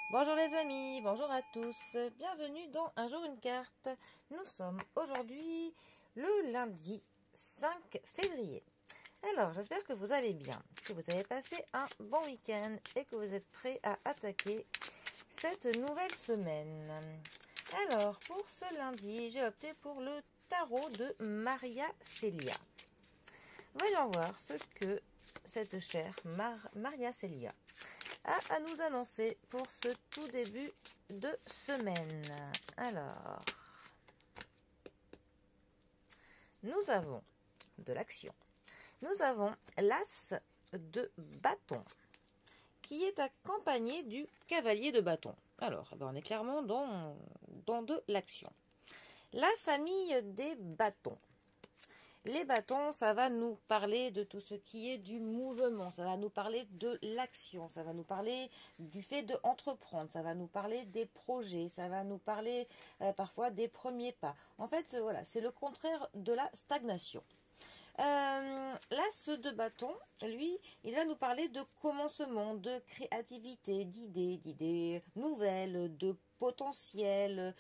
Bonjour les amis, bonjour à tous, bienvenue dans Un jour une carte. Nous sommes aujourd'hui le lundi 5 février. Alors j'espère que vous allez bien, que vous avez passé un bon week-end et que vous êtes prêts à attaquer cette nouvelle semaine. Alors pour ce lundi, j'ai opté pour le tarot de Maria Celia. Voyons voir ce que cette chère Maria Celia a à nous annoncer pour ce tout début de semaine. Alors, nous avons de l'action. Nous avons l'as de bâton qui est accompagné du cavalier de bâton. Alors, on est clairement dans de l'action. La famille des bâtons. Les bâtons, ça va nous parler de tout ce qui est du mouvement, ça va nous parler de l'action, ça va nous parler du fait d'entreprendre, ça va nous parler des projets, ça va nous parler parfois des premiers pas. En fait, voilà, c'est le contraire de la stagnation. L'as de bâton, lui, il va nous parler de commencement, de créativité, d'idées nouvelles, de potentiel,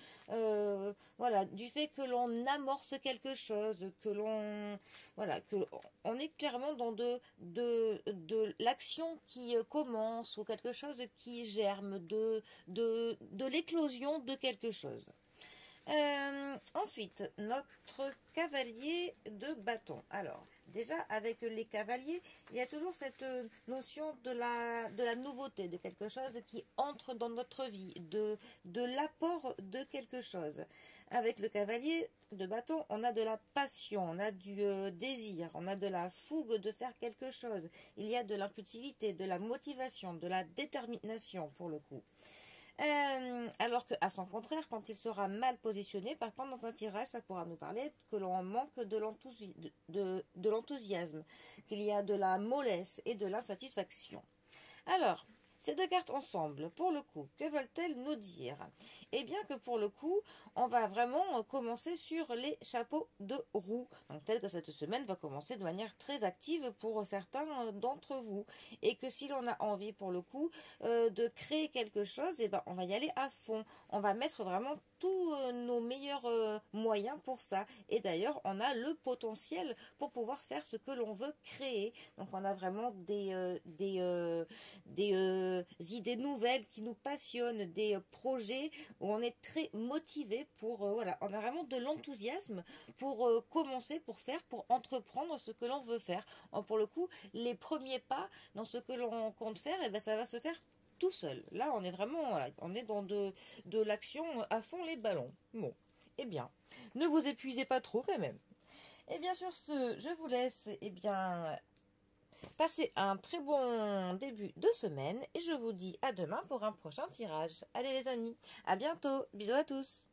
voilà, du fait que l'on amorce quelque chose, que l'on, voilà, que on est clairement dans de l'action qui commence ou quelque chose qui germe, de l'éclosion de quelque chose. Ensuite, notre cavalier de bâton. Alors, déjà, avec les cavaliers, il y a toujours cette notion de la nouveauté, de quelque chose qui entre dans notre vie, de l'apport de quelque chose. Avec le cavalier de bâton, on a de la passion, on a du désir, on a de la fougue de faire quelque chose. Il y a de l'impulsivité, de la motivation, de la détermination pour le coup. Alors qu'à son contraire, quand il sera mal positionné, par contre dans un tirage, ça pourra nous parler que l'on manque de l'enthousiasme, qu'il y a de la mollesse et de l'insatisfaction. Alors, ces deux cartes ensemble, pour le coup, que veulent-elles nous dire? Eh bien que pour le coup, on va vraiment commencer sur les chapeaux de roue. Donc peut-être que cette semaine va commencer de manière très active pour certains d'entre vous. Et que si l'on a envie pour le coup de créer quelque chose, eh ben, on va y aller à fond. On va mettre vraiment tous nos meilleurs moyens pour ça. Et d'ailleurs, on a le potentiel pour pouvoir faire ce que l'on veut créer. Donc on a vraiment des idées nouvelles qui nous passionnent, des projets où on est très motivé pour, voilà, on a vraiment de l'enthousiasme pour commencer, pour faire, pour entreprendre ce que l'on veut faire. Pour le coup, les premiers pas dans ce que l'on compte faire, et ben, ça va se faire tout seul. Là, on est vraiment, voilà, on est dans de l'action à fond les ballons. Bon, eh bien, ne vous épuisez pas trop quand même. Et bien sur ce, je vous laisse, eh bien, passez un très bon début de semaine et je vous dis à demain pour un prochain tirage. Allez les amis, à bientôt, bisous à tous.